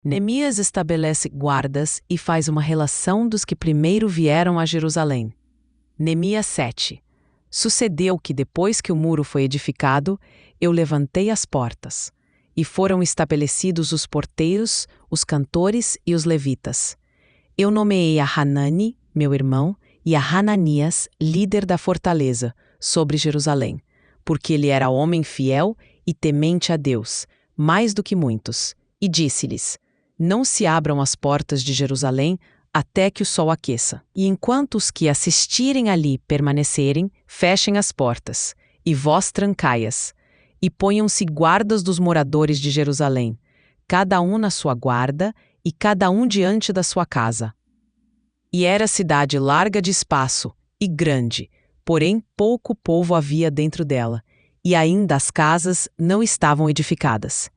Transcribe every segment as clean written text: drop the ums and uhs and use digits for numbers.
Neemias estabelece guardas e faz uma relação dos que primeiro vieram a Jerusalém. Neemias 7. Sucedeu que depois que o muro foi edificado, eu levantei as portas, e foram estabelecidos os porteiros, os cantores e os levitas. Eu nomeei a Hanani, meu irmão, e a Hananias, líder da fortaleza, sobre Jerusalém, porque ele era homem fiel e temente a Deus, mais do que muitos, e disse-lhes: não se abram as portas de Jerusalém até que o sol aqueça. E enquanto os que assistirem ali permanecerem, fechem as portas, e vós trancai-as, e ponham-se guardas dos moradores de Jerusalém, cada um na sua guarda, e cada um diante da sua casa. E era cidade larga de espaço, e grande, porém pouco povo havia dentro dela, e ainda as casas não estavam edificadas.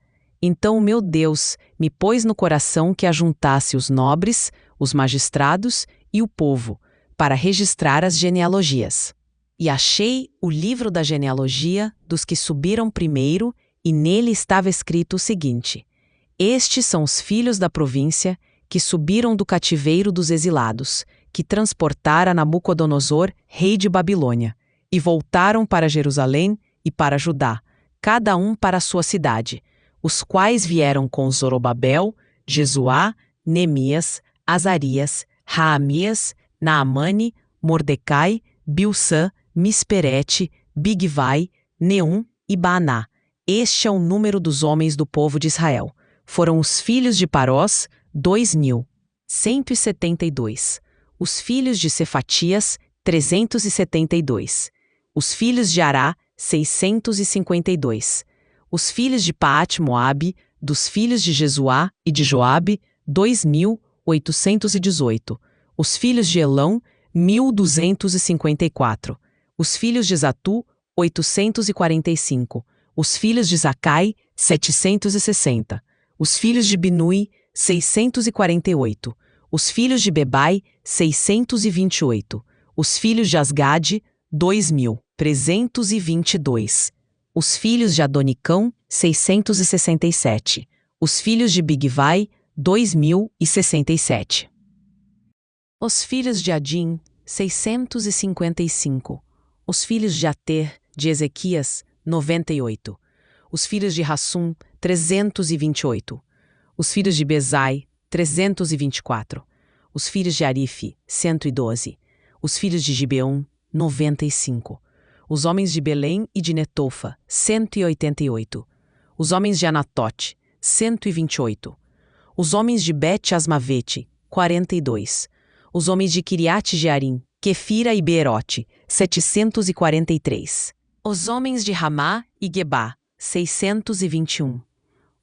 Então meu Deus me pôs no coração que ajuntasse os nobres, os magistrados e o povo, para registrar as genealogias. E achei o livro da genealogia dos que subiram primeiro, e nele estava escrito o seguinte: estes são os filhos da província que subiram do cativeiro dos exilados, que transportara Nabucodonosor, rei de Babilônia, e voltaram para Jerusalém e para Judá, cada um para a sua cidade, os quais vieram com Zorobabel, Jesuá, Neemias, Azarias, Raamias, Naamane, Mordecai, Bilsã, Misperete, Bigvai, Neum e Baaná. Este é o número dos homens do povo de Israel. Foram os filhos de Parós, 2.172. Os filhos de Cefatias, 372. Os filhos de Ará, 652. Os filhos de Paate-Moabe, dos filhos de Jesuá e de Joabe, 2.818. Os filhos de Elão, 1.254. Os filhos de Zatu, 845. Os filhos de Zacai, 760. Os filhos de Binui, 648. Os filhos de Bebai, 628. Os filhos de Asgade, 2.322. Os filhos de Adonicão, 667. Os filhos de Bigvai, 2.067. Os filhos de Adim, 655. Os filhos de Ater, de Ezequias, 98. Os filhos de Rassum, 328. Os filhos de Bezai, 324. Os filhos de Arife, 112. Os filhos de Gibeon, 95. Os homens de Belém e de Netofa, 188. Os homens de Anatote, 128. Os homens de Bet-Asmavete, 42. Os homens de Kiriate Jearim, Quefira e Beerote, 743. Os homens de Ramá e Gebá, 621.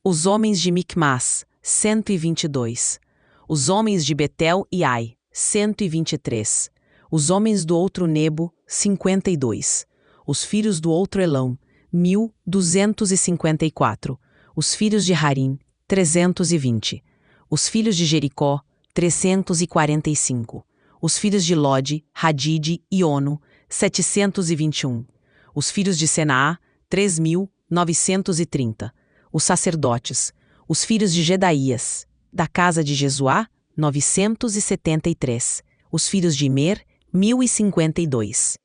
Os homens de Micmas, 122. Os homens de Betel e Ai, 123. Os homens do outro Nebo, 52. Os filhos do outro Elão, 1.254. Os filhos de Harim, 320. Os filhos de Jericó, 345. Os filhos de Lode, Hadide e Ono, 721. Os filhos de Senaá, 3.930. Os sacerdotes, os filhos de Gedaías, da casa de Jesuá, 973. Os filhos de Imer, 1.052.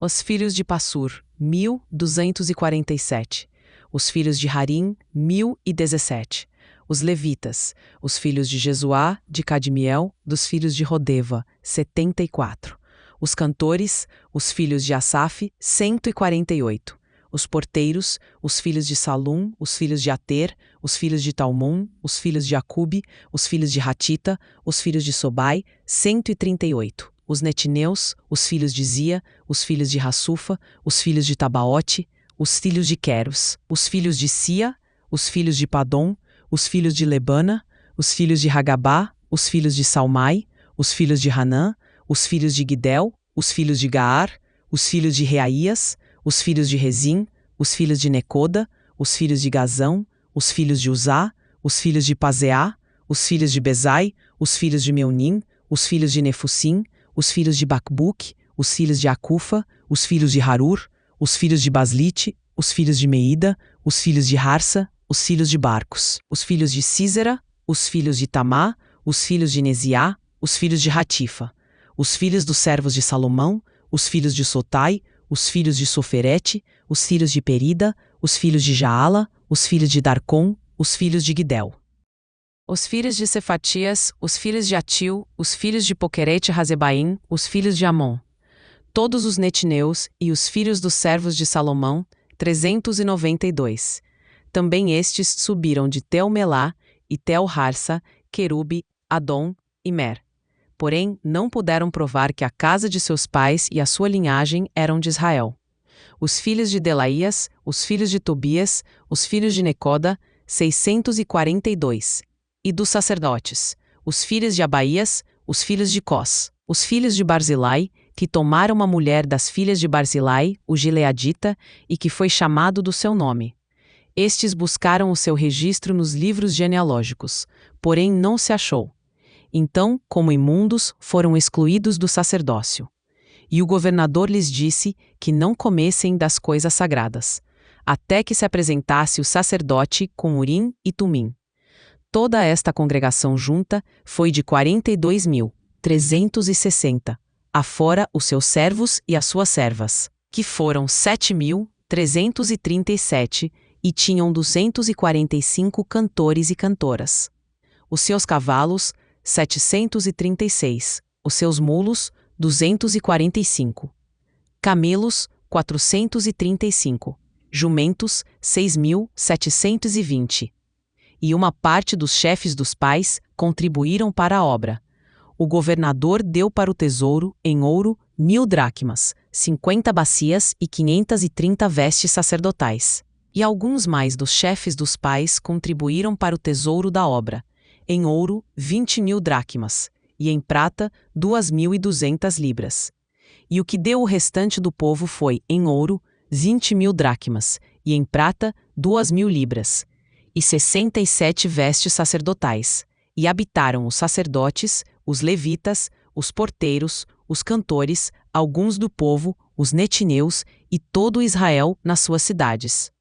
Os filhos de Passur, 1.247. Os filhos de Harim, 1.017. Os levitas, os filhos de Jesuá, de Cadmiel, dos filhos de Rodeva, 74. Os cantores, os filhos de Asaf, 148. Os porteiros, os filhos de Salum, os filhos de Ater, os filhos de Talmon, os filhos de Acube, os filhos de Hatita, os filhos de Sobai, 138. Os netineus, os filhos de Zia, os filhos de Rassufa, os filhos de Tabaote, os filhos de Queros, os filhos de Sia, os filhos de Padom, os filhos de Lebana, os filhos de Hagabá, os filhos de Salmai, os filhos de Hanã, os filhos de Gidel, os filhos de Gaar, os filhos de Reaías, os filhos de Rezim, os filhos de Necoda, os filhos de Gazão, os filhos de Uzá, os filhos de Pazeá, os filhos de Bezai, os filhos de Meunim, os filhos de Nefussim, os filhos de Bacbuc, os filhos de Acufa, os filhos de Harur, os filhos de Baslite, os filhos de Meida, os filhos de Harsa, os filhos de Barcos, os filhos de Císera, os filhos de Tamá, os filhos de Neziá, os filhos de Ratifa, os filhos dos servos de Salomão, os filhos de Sotai, os filhos de Soferete, os filhos de Perida, os filhos de Jaala, os filhos de Darcom, os filhos de Gidel. Os filhos de Cefatias, os filhos de Atil, os filhos de Poquerete-Razebaim, os filhos de Amon. Todos os netineus e os filhos dos servos de Salomão, 392. Também estes subiram de Tel-Melá e Tel-Harsa, Querube, Adom e Mer. Porém, não puderam provar que a casa de seus pais e a sua linhagem eram de Israel. Os filhos de Delaías, os filhos de Tobias, os filhos de Necoda, 642. E dos sacerdotes, os filhos de Abaías, os filhos de Cós, os filhos de Barzilai, que tomaram uma mulher das filhas de Barzilai, o gileadita, e que foi chamado do seu nome. Estes buscaram o seu registro nos livros genealógicos, porém não se achou. Então, como imundos, foram excluídos do sacerdócio. E o governador lhes disse que não comessem das coisas sagradas, até que se apresentasse o sacerdote com Urim e Tumim. Toda esta congregação junta foi de 42.360, afora os seus servos e as suas servas, que foram 7.337, e tinham 245 cantores e cantoras. Os seus cavalos, 736, os seus mulos, 245. Camelos, 435, jumentos, 6.720. E uma parte dos chefes dos pais contribuíram para a obra. O governador deu para o tesouro, em ouro, 1.000 dracmas, 50 bacias e 530 vestes sacerdotais. E alguns mais dos chefes dos pais contribuíram para o tesouro da obra, em ouro, 20.000 dracmas, e em prata, 2.200 libras. E o que deu o restante do povo foi, em ouro, 20.000 dracmas, e em prata, 2.000 libras, e 67 vestes sacerdotais. E habitaram os sacerdotes, os levitas, os porteiros, os cantores, alguns do povo, os netineus e todo Israel nas suas cidades.